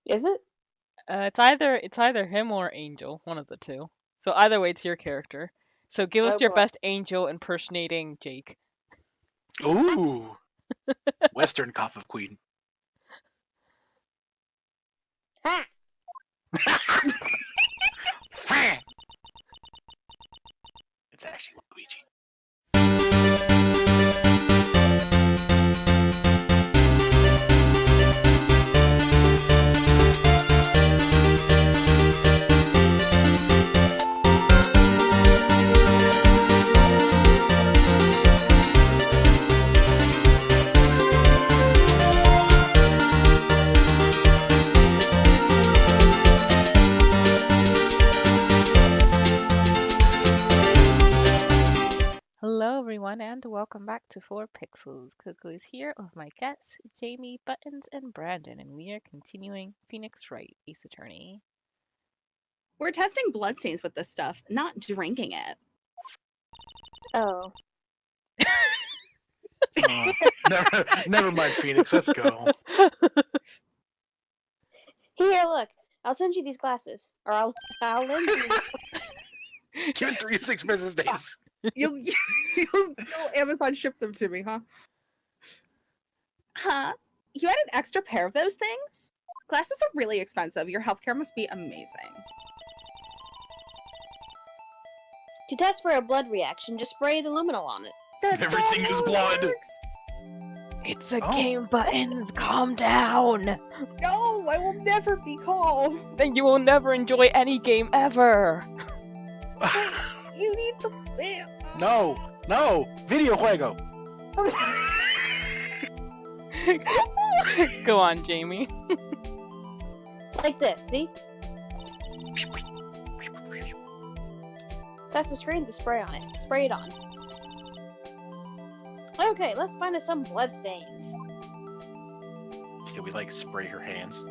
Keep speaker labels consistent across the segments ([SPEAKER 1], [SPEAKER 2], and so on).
[SPEAKER 1] Is it?
[SPEAKER 2] It's either him or Angel, one of the two. So either way, it's your character. So give us
[SPEAKER 1] Oh,
[SPEAKER 2] your
[SPEAKER 1] boy.
[SPEAKER 2] best Angel impersonating Jake.
[SPEAKER 3] Ooh. Western Cop of Queen.
[SPEAKER 1] Ha!
[SPEAKER 3] It's actually Luigi.
[SPEAKER 2] Hello, everyone, and welcome back to 4pixels. Coco is here with my guests, Jamie, Buttons, and Brandon, and we are continuing Phoenix Wright, Ace Attorney.
[SPEAKER 4] We're testing bloodstains with this stuff, not drinking it.
[SPEAKER 1] Oh.
[SPEAKER 3] Oh, never mind, Phoenix. Let's go.
[SPEAKER 1] Here, look. I'll send you these glasses. Or I'll lend you.
[SPEAKER 3] Give it 3 to 6 business days.
[SPEAKER 4] You'll Amazon ship them to me, huh? Huh? You had an extra pair of those things? Glasses are really expensive. Your healthcare must be amazing.
[SPEAKER 1] To test for a blood reaction, just spray the luminol on it.
[SPEAKER 4] That's
[SPEAKER 3] Everything
[SPEAKER 4] not
[SPEAKER 3] is
[SPEAKER 4] how it
[SPEAKER 3] blood.
[SPEAKER 4] works.
[SPEAKER 2] It's a
[SPEAKER 3] Oh.
[SPEAKER 2] game, Buttons. Calm down.
[SPEAKER 4] No, I will never be calm.
[SPEAKER 2] Then you will never enjoy any game ever.
[SPEAKER 4] You need the.
[SPEAKER 3] No, video juego.
[SPEAKER 2] Go on, Jamie.
[SPEAKER 1] Like this, see? Test the screen to spray on it. Spray it on. Okay, let's find us some blood stains.
[SPEAKER 3] Can we spray her hands?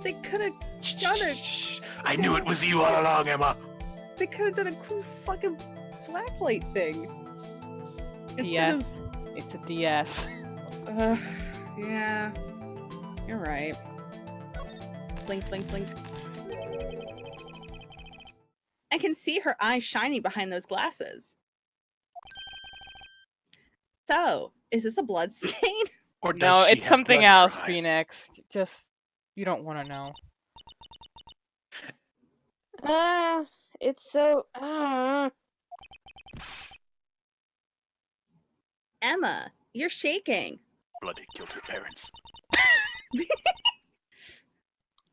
[SPEAKER 4] They could have done it.
[SPEAKER 3] Shh. I knew it was you all along, Emma.
[SPEAKER 4] They could have done a cool fucking blacklight thing.
[SPEAKER 2] Yes.
[SPEAKER 4] Instead
[SPEAKER 2] It's a DS.
[SPEAKER 4] of. Yeah. You're right. Blink, blink, blink. I can see her eyes shining behind those glasses. So, is this a blood stain?
[SPEAKER 3] Or does
[SPEAKER 2] No,
[SPEAKER 3] she
[SPEAKER 2] it's
[SPEAKER 3] have
[SPEAKER 2] something
[SPEAKER 3] blood in her
[SPEAKER 2] else,
[SPEAKER 3] eyes?
[SPEAKER 2] Phoenix. Just, you don't want to know.
[SPEAKER 1] It's so.
[SPEAKER 4] Emma, you're shaking.
[SPEAKER 3] Blood had killed her parents.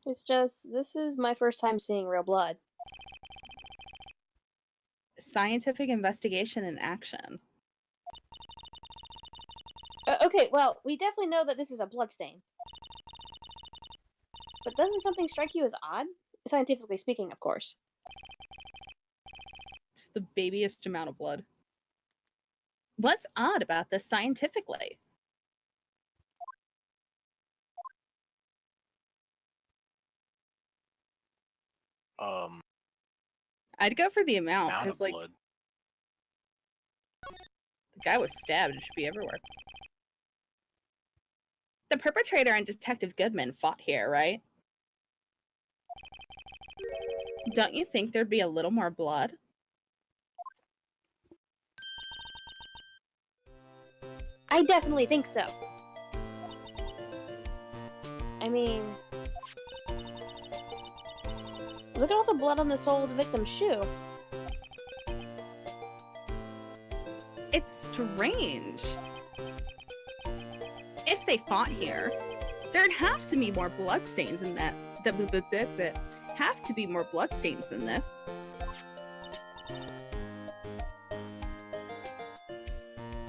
[SPEAKER 1] It's just. This is my first time seeing real blood.
[SPEAKER 4] Scientific investigation in action.
[SPEAKER 1] Okay, well, we definitely know that this is a blood stain. But doesn't something strike you as odd? Scientifically speaking, of course.
[SPEAKER 4] It's the babyest amount of blood. What's odd about this scientifically? I'd go for the amount,
[SPEAKER 3] Amount of
[SPEAKER 4] because,
[SPEAKER 3] blood.
[SPEAKER 4] the guy was stabbed. It should be everywhere. The perpetrator and Detective Goodman fought here, right? Don't you think there'd be a little more blood?
[SPEAKER 1] I definitely think so. I mean, look at all the blood on the sole of the victim's shoe.
[SPEAKER 4] It's strange. If they fought here, there'd have to be more bloodstains in that. Have to be more bloodstains than this.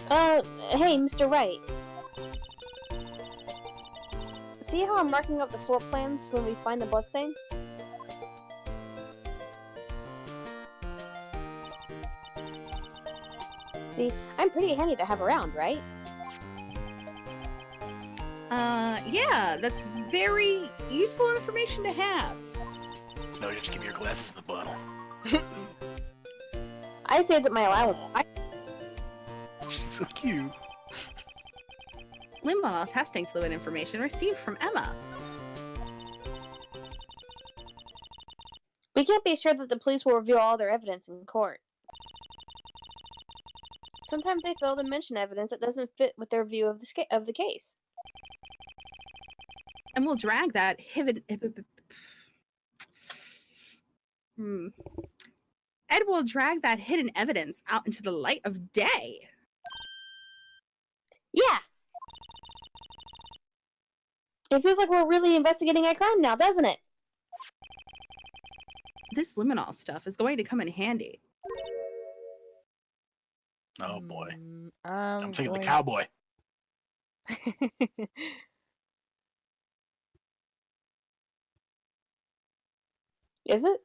[SPEAKER 1] Hey, Mr. Wright. See how I'm marking up the floor plans when we find the bloodstain? See, I'm pretty handy to have around, right?
[SPEAKER 4] Yeah, that's very useful information to have.
[SPEAKER 3] No, just give me your glasses in the bottle.
[SPEAKER 1] I saved up my allowance.
[SPEAKER 3] She's so cute.
[SPEAKER 4] Limbal testing fluid information received from Emma.
[SPEAKER 1] We can't be sure that the police will reveal all their evidence in court. Sometimes they fail to mention evidence that doesn't fit with their view of the case.
[SPEAKER 4] And we'll drag that Ed will drag that hidden evidence out into the light of day.
[SPEAKER 1] Yeah! It feels like we're really investigating a crime now, doesn't it?
[SPEAKER 4] This liminal stuff is going to come in handy.
[SPEAKER 3] Oh boy.
[SPEAKER 2] I'm
[SPEAKER 3] thinking the
[SPEAKER 2] going-
[SPEAKER 3] cowboy.
[SPEAKER 1] Is it?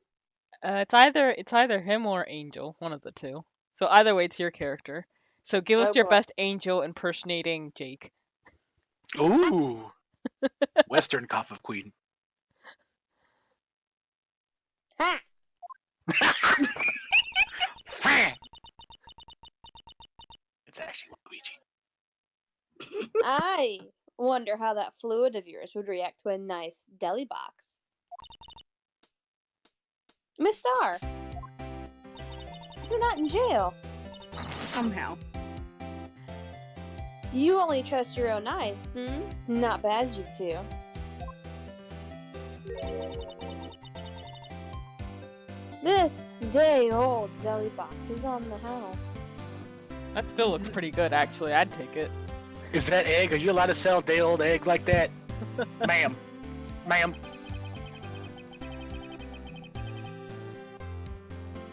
[SPEAKER 2] It's either him or Angel, one of the two. So either way, it's your character. So give us
[SPEAKER 1] Oh,
[SPEAKER 2] your
[SPEAKER 1] boy.
[SPEAKER 2] best Angel impersonating Jake.
[SPEAKER 3] Ooh. Western cop of Queen.
[SPEAKER 1] Ha!
[SPEAKER 3] It's actually Luigi.
[SPEAKER 1] I wonder how that fluid of yours would react to a nice deli box. Miss Star, you're not in jail.
[SPEAKER 4] Somehow.
[SPEAKER 1] You only trust your own eyes, Not bad, you two. This day-old deli box is on the house.
[SPEAKER 2] That still looks pretty good, actually. I'd take it.
[SPEAKER 3] Is that egg? Are you allowed to sell day-old egg like that? Ma'am. Ma'am.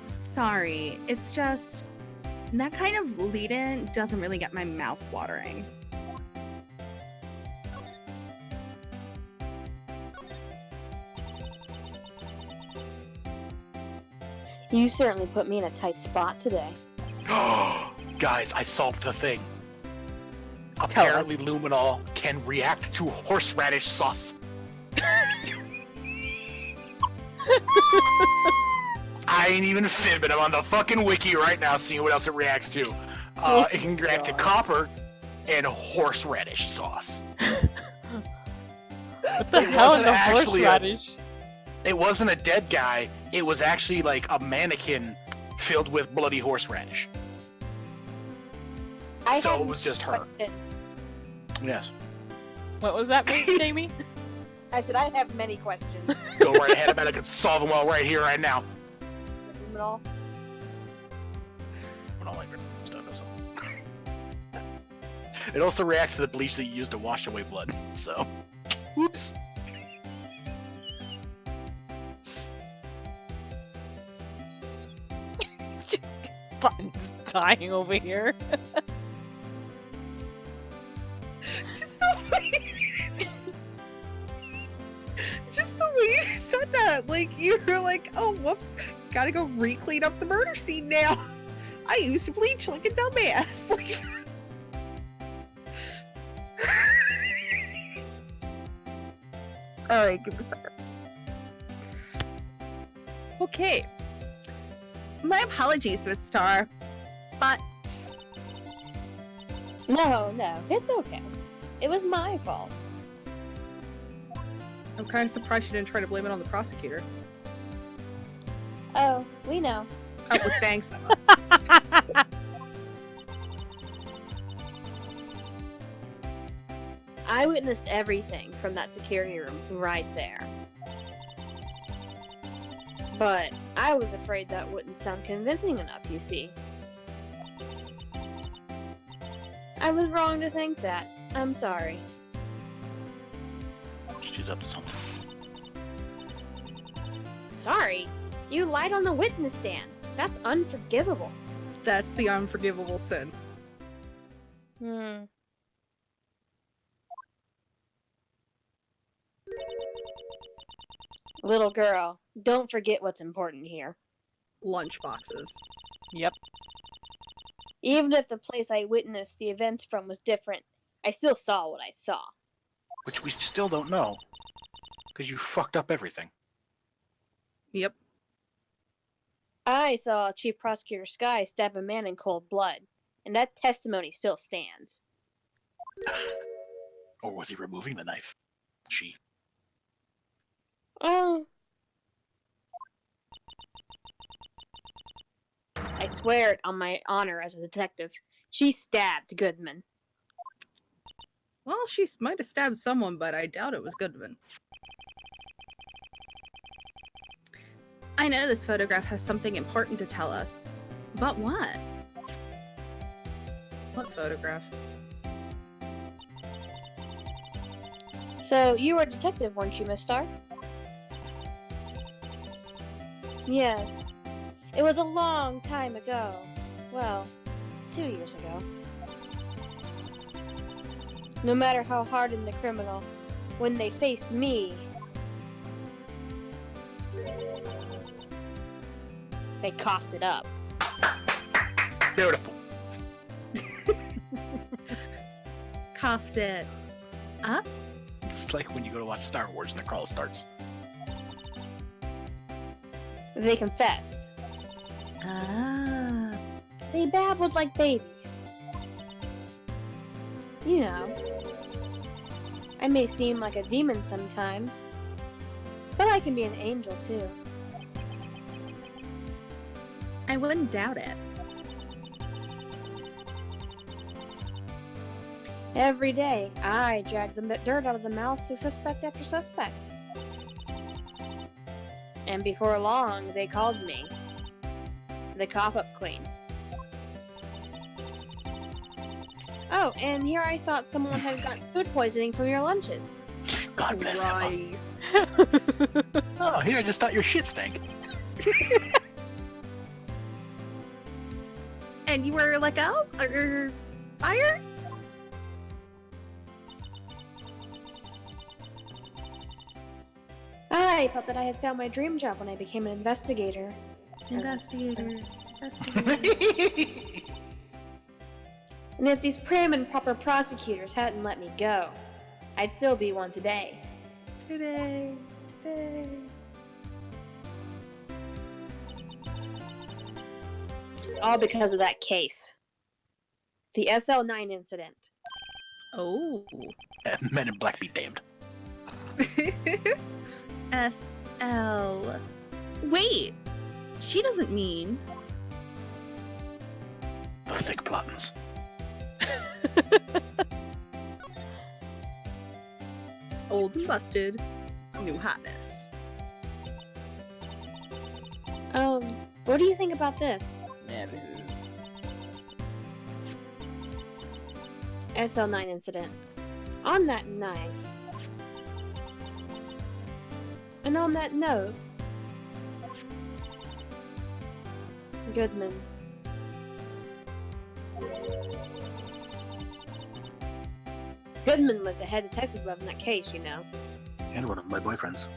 [SPEAKER 4] Sorry, it's just that kind of lead-in doesn't really get my mouth watering.
[SPEAKER 1] You certainly put me in a tight spot today.
[SPEAKER 3] Guys, I solved the thing. Apparently luminol can react to horseradish sauce. I ain't even fibbing. I'm on the fucking wiki right now seeing what else it reacts to. It can react to copper and horseradish sauce.
[SPEAKER 2] What the hell is a horseradish?
[SPEAKER 3] It wasn't a dead guy. It was actually like a mannequin filled with bloody horseradish. So it was just her.
[SPEAKER 1] Questions.
[SPEAKER 3] Yes.
[SPEAKER 2] What was that, Jamie?
[SPEAKER 1] I said I have many questions.
[SPEAKER 3] Go right ahead. I bet I could solve them all right here, right now.
[SPEAKER 1] Luminol.
[SPEAKER 3] I don't like stuff. So. It also reacts to the bleach that you use to wash away blood. So, whoops.
[SPEAKER 2] Button's dying over here.
[SPEAKER 4] Just the way you said that, like you were like, "Oh, whoops, gotta go re-clean up the murder scene now." I used bleach like a dumbass. Like, all right, give me a second. Okay. My apologies, Miss Star, but
[SPEAKER 1] No, it's okay. It was my fault.
[SPEAKER 4] I'm kind of surprised you didn't try to blame it on the prosecutor.
[SPEAKER 1] Oh, we know.
[SPEAKER 4] Oh, well, thanks.
[SPEAKER 1] I witnessed everything from that security room right there. But I was afraid that wouldn't sound convincing enough, you see. I was wrong to think that. I'm sorry.
[SPEAKER 3] She's up to something.
[SPEAKER 1] Sorry? You lied on the witness stand. That's unforgivable.
[SPEAKER 4] That's the unforgivable sin.
[SPEAKER 1] Little girl, don't forget what's important here.
[SPEAKER 4] Lunch boxes.
[SPEAKER 2] Yep.
[SPEAKER 1] Even if the place I witnessed the events from was different, I still saw what I saw.
[SPEAKER 3] Which we still don't know. Because you fucked up everything.
[SPEAKER 4] Yep.
[SPEAKER 1] I saw Chief Prosecutor Sky stab a man in cold blood, and that testimony still stands.
[SPEAKER 3] Or was he removing the knife? She.
[SPEAKER 1] Oh. swear it on my honor as a detective. She stabbed Goodman.
[SPEAKER 4] Well, she might have stabbed someone, but I doubt it was Goodman. I know this photograph has something important to tell us. But what? What photograph?
[SPEAKER 1] So, you were a detective, weren't you, Miss Starr? Yes. It was a long time ago. Well, 2 years ago. No matter how hardened the criminal, when they faced me, they coughed it up.
[SPEAKER 3] Beautiful.
[SPEAKER 4] Coughed it up?
[SPEAKER 3] It's like when you go to watch Star Wars and the crawl starts.
[SPEAKER 1] They confessed.
[SPEAKER 4] Ah.
[SPEAKER 1] They babbled like babies. You know, I may seem like a demon sometimes, but I can be an angel too.
[SPEAKER 4] I wouldn't doubt it.
[SPEAKER 1] Every day, I drag the dirt out of the mouths of suspect after suspect. And before long, they called me the Cough-Up Queen. Oh, and here I thought someone had gotten food poisoning from your lunches.
[SPEAKER 3] God bless Emma.
[SPEAKER 4] Rice.
[SPEAKER 3] Oh, here, I just thought your shit stank.
[SPEAKER 4] And you were like, oh, fire?
[SPEAKER 1] I thought that I had found my dream job when I became an investigator.
[SPEAKER 4] Investigator.
[SPEAKER 1] And if these prim and proper prosecutors hadn't let me go, I'd still be one today.
[SPEAKER 4] Today.
[SPEAKER 1] It's all because of that case. The SL-9 incident.
[SPEAKER 4] Oh.
[SPEAKER 3] Men in Black be damned.
[SPEAKER 4] SL. Wait. She doesn't mean.
[SPEAKER 3] The thick plottins.
[SPEAKER 4] Old and busted. New hotness.
[SPEAKER 1] What do you think about this?
[SPEAKER 2] Man,
[SPEAKER 1] SL-9 incident. On that knife. And on that note, Goodman. Goodman was the head detective in that case, you know.
[SPEAKER 3] And one of my boyfriends.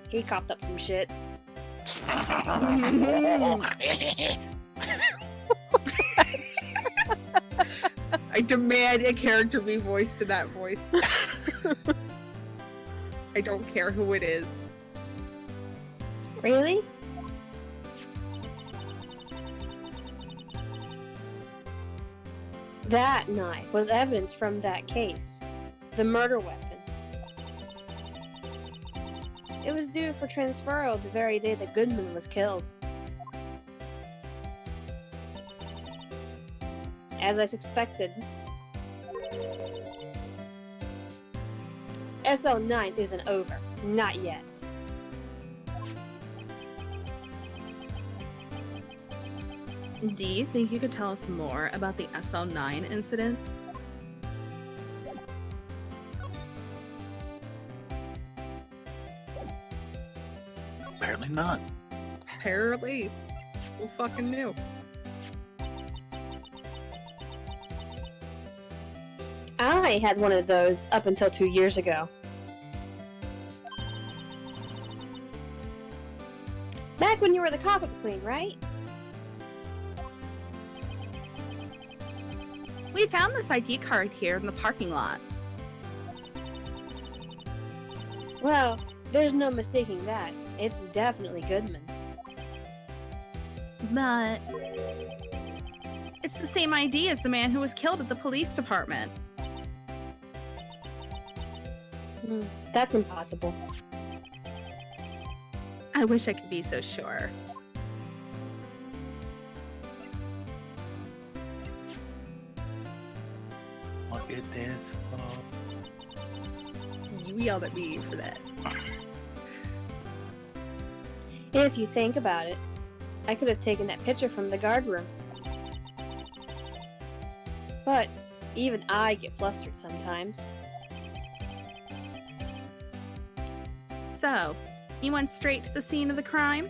[SPEAKER 1] He coughed up some shit.
[SPEAKER 4] I demand a character be voiced in that voice. I don't care who it is.
[SPEAKER 1] Really? That knife was evidence from that case. The murder weapon. It was due for transferal the very day that Goodman was killed. As I suspected, SL-9 isn't over. Not yet.
[SPEAKER 4] Do you think you could tell us more about the SL-9 incident?
[SPEAKER 3] Apparently not.
[SPEAKER 4] Apparently. Who fucking knew?
[SPEAKER 1] I had one of those up until 2 years ago. Back when you were the Cough-Up Queen, right?
[SPEAKER 4] We found this ID card here in the parking lot.
[SPEAKER 1] Well, there's no mistaking that. It's definitely Goodman's.
[SPEAKER 4] But it's the same ID as the man who was killed at the police department.
[SPEAKER 1] That's impossible.
[SPEAKER 4] I wish I could be so sure.
[SPEAKER 3] it this far.
[SPEAKER 4] You yelled at me for that.
[SPEAKER 1] If you think about it, I could have taken that picture from the guard room. But even I get flustered sometimes.
[SPEAKER 4] So, you went straight to the scene of the crime?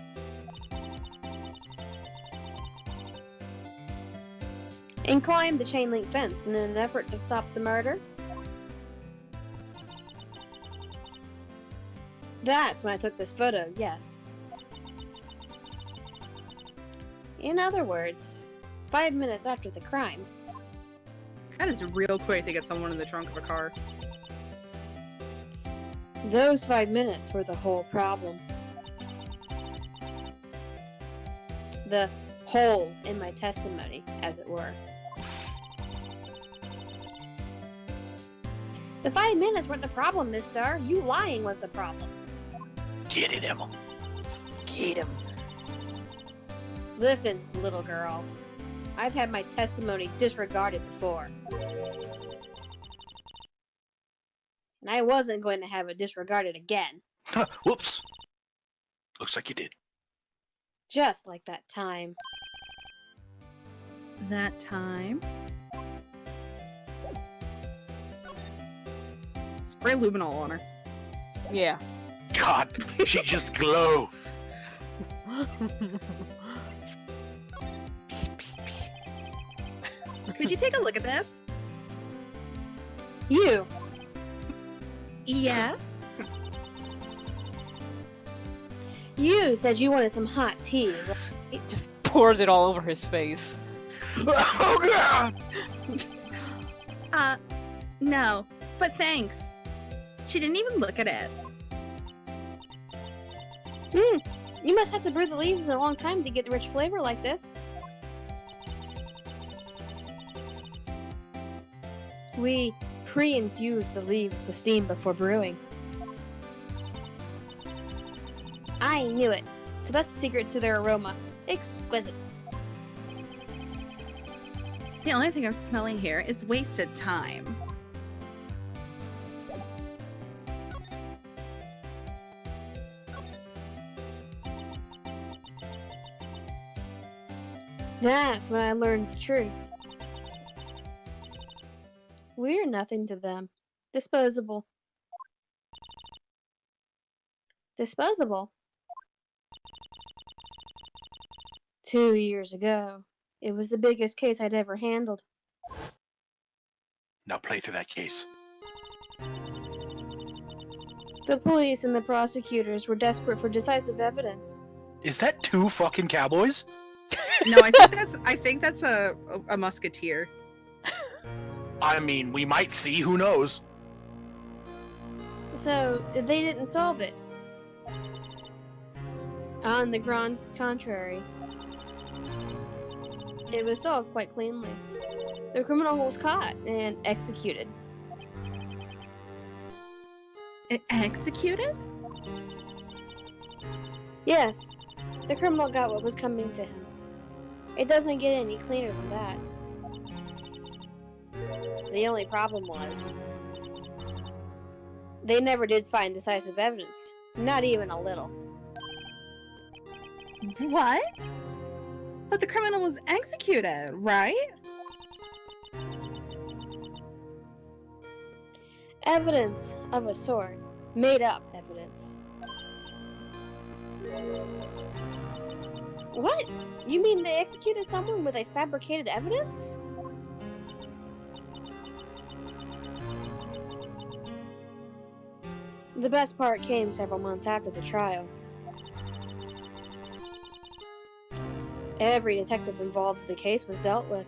[SPEAKER 1] And climbed the chain link fence in an effort to stop the murder. That's when I took this photo, yes. In other words, 5 minutes after the crime.
[SPEAKER 4] That is real quick to get someone in the trunk of a car.
[SPEAKER 1] Those 5 minutes were the whole problem. The hole in my testimony, as it were. The 5 minutes weren't the problem, Miss Star. You lying was the problem.
[SPEAKER 3] Get it, Emma. Get him.
[SPEAKER 1] Listen, little girl. I've had my testimony disregarded before. And I wasn't going to have it disregarded again.
[SPEAKER 3] Whoops. Looks like you did.
[SPEAKER 1] Just like that time.
[SPEAKER 4] That time. Spray luminol on her.
[SPEAKER 2] Yeah.
[SPEAKER 3] God, she just glow.
[SPEAKER 4] Could you take a look at this?
[SPEAKER 1] You!
[SPEAKER 4] Yes.
[SPEAKER 1] You said you wanted some hot tea, right?
[SPEAKER 2] Just poured it all over his face.
[SPEAKER 3] Oh God!
[SPEAKER 4] No, but thanks. She didn't even look at it.
[SPEAKER 1] You must have to brew the leaves in a long time to get the rich flavor like this. We pre-infuse the leaves with steam before brewing. I knew it. So that's the secret to their aroma. Exquisite.
[SPEAKER 4] The only thing I'm smelling here is wasted time.
[SPEAKER 1] That's when I learned the truth. We're nothing to them. Disposable. Disposable? 2 years ago, it was the biggest case I'd ever handled.
[SPEAKER 3] Now play through that case.
[SPEAKER 1] The police and the prosecutors were desperate for decisive evidence.
[SPEAKER 3] Is that 2 fucking cowboys?
[SPEAKER 4] No, I think that's a musketeer.
[SPEAKER 3] I mean, we might see. Who knows?
[SPEAKER 1] So, they didn't solve it. On the contrary, it was solved quite cleanly. The criminal was caught and executed.
[SPEAKER 4] Executed?
[SPEAKER 1] Yes, the criminal got what was coming to him. It doesn't get any cleaner than that. The only problem was, they never did find decisive evidence. Not even a little.
[SPEAKER 4] What? But the criminal was executed, right?
[SPEAKER 1] Evidence of a sort. Made up evidence. What? You mean they executed someone with a fabricated evidence? The best part came several months after the trial. Every detective involved in the case was dealt with.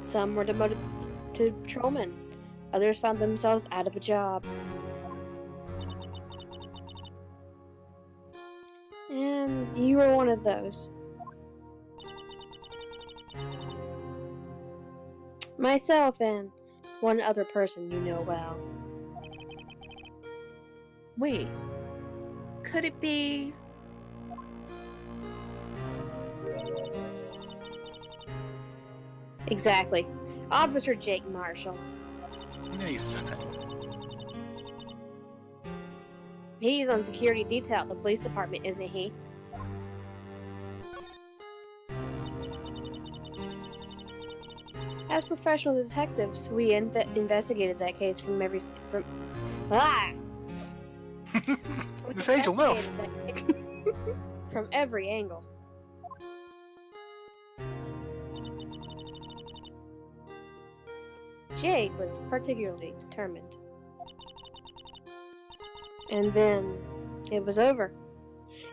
[SPEAKER 1] Some were demoted to patrolmen. Others found themselves out of a job. And you were one of those. Myself and one other person you know well.
[SPEAKER 4] Wait. Could it be...
[SPEAKER 1] Exactly. Officer Jake Marshall.
[SPEAKER 3] Yeah, he sucks anyway.
[SPEAKER 1] He's on security detail at the police department, isn't he? As professional detectives, we investigated that case from ah! We
[SPEAKER 3] Miss Angel, no.
[SPEAKER 1] investigated that case from every angle. Jake was particularly determined. And then it was over,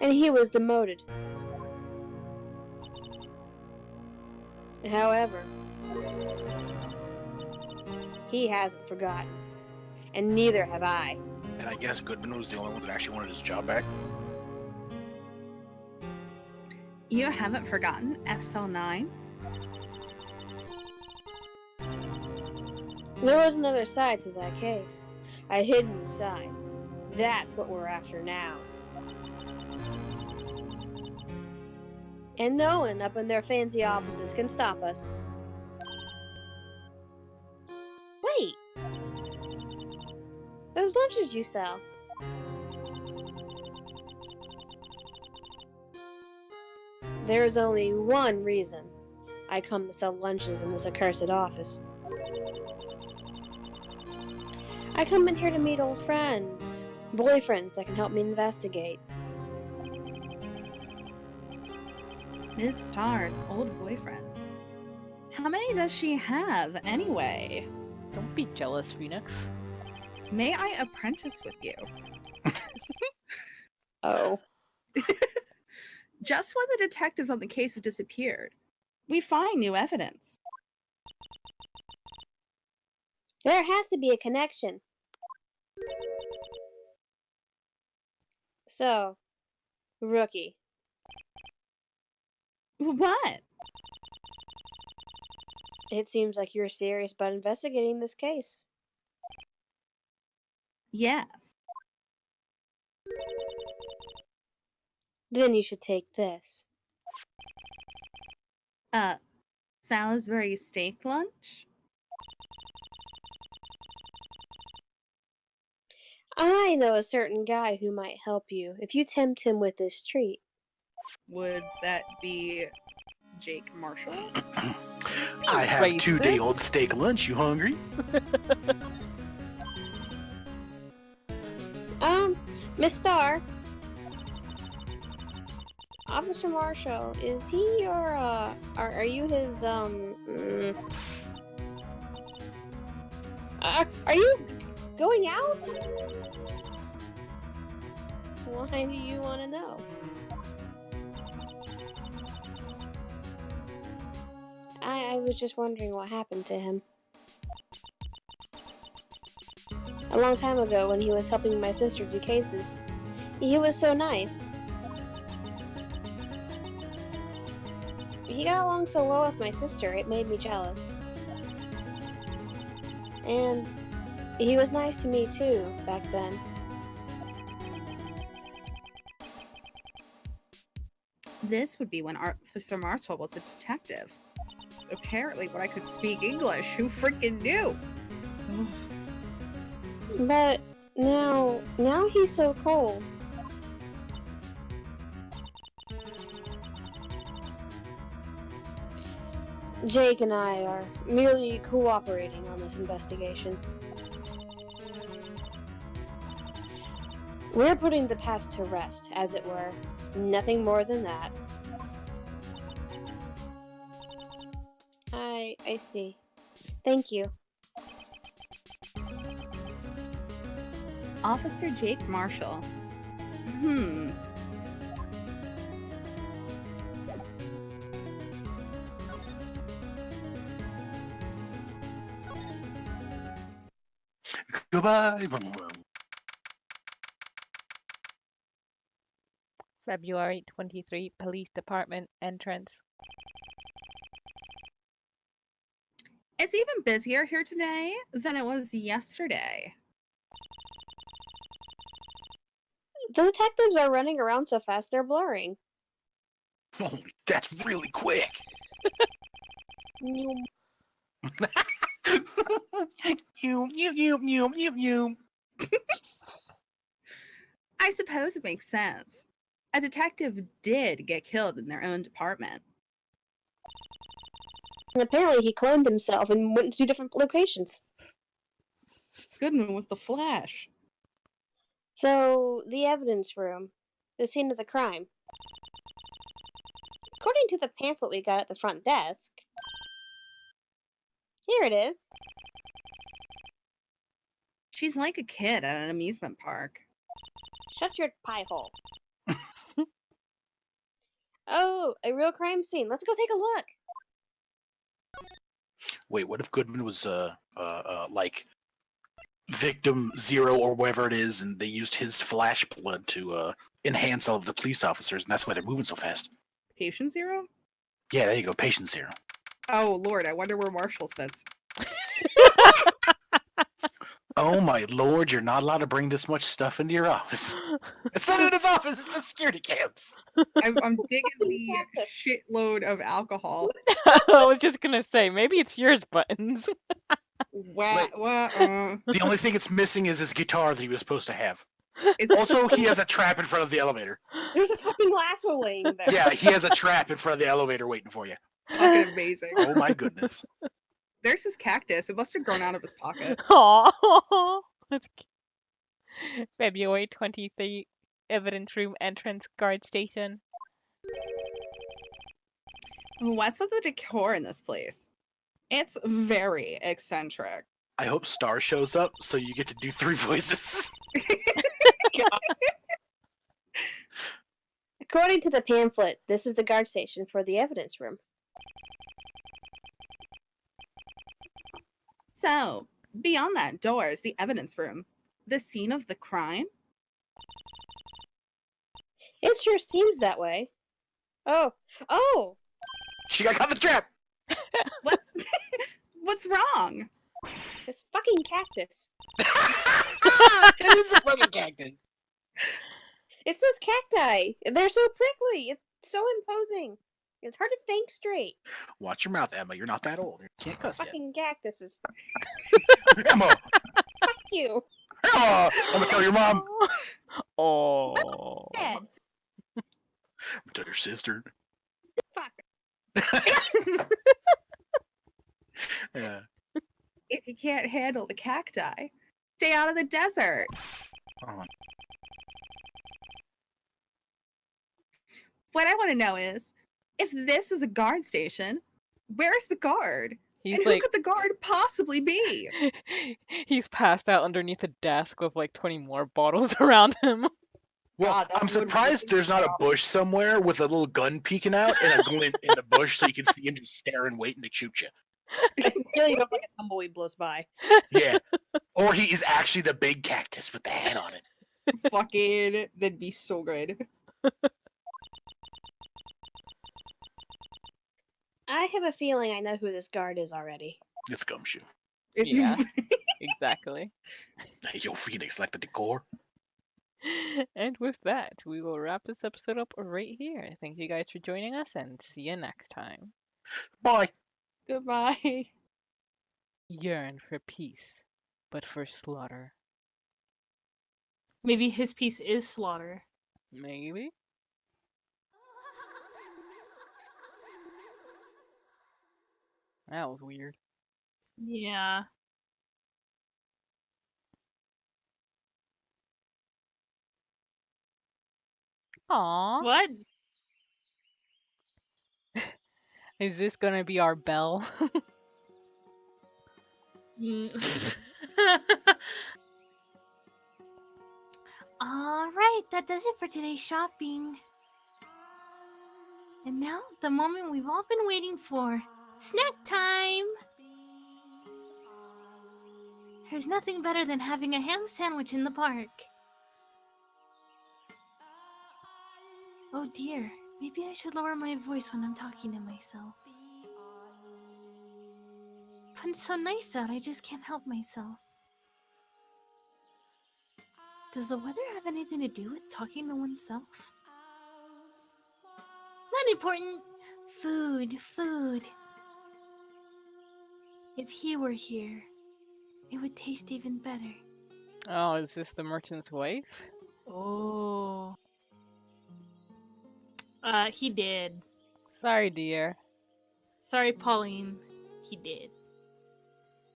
[SPEAKER 1] and he was demoted. However, he hasn't forgotten, and neither have I.
[SPEAKER 3] And I guess Goodman was the only one that actually wanted his job back.
[SPEAKER 4] You haven't forgotten SL-9?
[SPEAKER 1] There was another side to that case, a hidden side. That's what we're after now. And no one up in their fancy offices can stop us. Wait! Those lunches you sell. There is only one reason I come to sell lunches in this accursed office. I come in here to meet old friends, boyfriends that can help me investigate.
[SPEAKER 4] Ms. Star's old boyfriends. How many does she have, anyway?
[SPEAKER 2] Don't be jealous, Phoenix.
[SPEAKER 4] May I apprentice with you?
[SPEAKER 1] Oh.
[SPEAKER 4] Just when the detectives on the case have disappeared, we find new evidence.
[SPEAKER 1] There has to be a connection. So, Rookie,
[SPEAKER 4] What?
[SPEAKER 1] it seems like you're serious about investigating this case.
[SPEAKER 4] Yes.
[SPEAKER 1] Then you should take this.
[SPEAKER 4] Salisbury steak lunch?
[SPEAKER 1] I know a certain guy who might help you if you tempt him with this treat.
[SPEAKER 4] Would that be Jake Marshall?
[SPEAKER 3] I have
[SPEAKER 2] Racist.
[SPEAKER 3] 2-day-old steak lunch. You hungry?
[SPEAKER 1] Miss Starr. Officer Marshall, is he your, are you his, are you going out? Why do you want to know? I was just wondering what happened to him. A long time ago when he was helping my sister do cases. He was so nice. He got along so well with my sister, it made me jealous. And he was nice to me too, back then.
[SPEAKER 4] This would be when Officer Marshall was a detective. Apparently, when I could speak English, who freaking knew?
[SPEAKER 1] But now he's so cold. Jake and I are merely cooperating on this investigation. We're putting the past to rest, as it were. Nothing more than that. I see. Thank you.
[SPEAKER 4] Officer Jake Marshall.
[SPEAKER 3] Goodbye.
[SPEAKER 2] February 23, Police Department entrance.
[SPEAKER 4] It's even busier here today than it was yesterday.
[SPEAKER 1] The detectives are running around so fast they're blurring.
[SPEAKER 3] Oh, that's really quick. You.
[SPEAKER 4] I suppose it makes sense. A detective did get killed in their own department.
[SPEAKER 1] And apparently he cloned himself and went to 2 different locations.
[SPEAKER 4] Goodman was the Flash.
[SPEAKER 1] So, the evidence room. The scene of the crime. According to the pamphlet we got at the front desk. Here it is.
[SPEAKER 4] She's like a kid at an amusement park.
[SPEAKER 1] Shut your pie hole. Oh, a real crime scene. Let's go take a look.
[SPEAKER 3] Wait, what if Goodman was like victim 0 or whatever it is, and they used his flash blood to enhance all of the police officers, and that's why they're moving so fast?
[SPEAKER 4] Patient Zero?
[SPEAKER 3] Yeah, there you go, Patient 0.
[SPEAKER 4] Oh, Lord, I wonder where Marshall sits.
[SPEAKER 3] Oh my lord, you're not allowed to bring this much stuff into your office. It's not even his office, it's just security cams.
[SPEAKER 4] I'm digging the shitload of alcohol.
[SPEAKER 2] I was just gonna say, maybe it's yours, Buttons.
[SPEAKER 3] The only thing it's missing is his guitar that he was supposed to have.
[SPEAKER 4] It's
[SPEAKER 3] Also, he has a trap in front of the elevator.
[SPEAKER 1] There's a fucking lasso laying there.
[SPEAKER 3] Yeah, he has a trap in front of the elevator waiting for you.
[SPEAKER 4] fucking amazing.
[SPEAKER 3] Oh my goodness.
[SPEAKER 4] There's his cactus. It must have grown out of his pocket.
[SPEAKER 2] Aww, that's cute. February 23, evidence room entrance guard station.
[SPEAKER 4] What's with the decor in this place? It's very eccentric.
[SPEAKER 3] I hope Star shows up so you get to do 3 voices.
[SPEAKER 1] According to the pamphlet, this is the guard station for the evidence room.
[SPEAKER 4] So, beyond that door is the evidence room. The scene of the crime?
[SPEAKER 1] It sure seems that way. Oh!
[SPEAKER 3] She got caught in the trap!
[SPEAKER 4] What's wrong?
[SPEAKER 1] This fucking cactus.
[SPEAKER 3] It is a fucking cactus.
[SPEAKER 1] It's those cacti. They're so prickly. It's so imposing. It's hard to think straight.
[SPEAKER 3] Watch your mouth, Emma. You're not that old. You can't cuss yet.
[SPEAKER 1] Fucking cactuses.
[SPEAKER 3] Emma!
[SPEAKER 1] Fuck you.
[SPEAKER 3] Emma! I'm gonna tell your mom.
[SPEAKER 2] Oh.
[SPEAKER 1] Dead.
[SPEAKER 3] I'm gonna tell your sister.
[SPEAKER 1] Fuck.
[SPEAKER 3] Yeah.
[SPEAKER 4] If you can't handle the cacti, stay out of the desert.
[SPEAKER 3] Oh.
[SPEAKER 4] What I want to know is, if this is a guard station, where's the guard?
[SPEAKER 2] He's
[SPEAKER 4] and
[SPEAKER 2] like,
[SPEAKER 4] who could the guard possibly be?
[SPEAKER 2] he's passed out underneath a desk with like 20 more bottles around him.
[SPEAKER 3] Well,
[SPEAKER 4] God, that
[SPEAKER 3] I'm
[SPEAKER 4] would
[SPEAKER 3] surprised
[SPEAKER 4] really
[SPEAKER 3] there's not a
[SPEAKER 4] rough.
[SPEAKER 3] bush somewhere with a little gun peeking out and a glint in the bush so you can see him just staring, waiting to shoot you.
[SPEAKER 1] I sincerely hope like a tumbleweed blows by.
[SPEAKER 3] Yeah. Or he is actually the big cactus with the head on it.
[SPEAKER 4] Fucking, that'd be so good.
[SPEAKER 1] I have a feeling I know who this guard is already.
[SPEAKER 3] It's Gumshoe.
[SPEAKER 2] Yeah. Exactly.
[SPEAKER 3] Hey, yo, Phoenix, like the decor?
[SPEAKER 2] And with that, we will wrap this episode up right here. Thank you guys for joining us, and see you next time.
[SPEAKER 3] Bye.
[SPEAKER 4] Goodbye.
[SPEAKER 2] Yearn for peace, but for slaughter.
[SPEAKER 5] Maybe his piece is slaughter.
[SPEAKER 2] Maybe? That was weird.
[SPEAKER 5] Yeah.
[SPEAKER 2] Aww.
[SPEAKER 5] What?
[SPEAKER 2] Is this gonna be our bell?
[SPEAKER 5] Mm. Alright, that does it for today's shopping. And now, the moment we've all been waiting for. Snack time! There's nothing better than having a ham sandwich in the park. Oh dear, maybe I should lower my voice when I'm talking to myself. But it's so nice out, I just can't help myself. Does the weather have anything to do with talking to oneself? Not important. Food. If he were here, it would taste even better.
[SPEAKER 2] Oh, is this the merchant's wife?
[SPEAKER 6] Oh. He did.
[SPEAKER 2] Sorry, dear.
[SPEAKER 6] Sorry, Pauline. He did.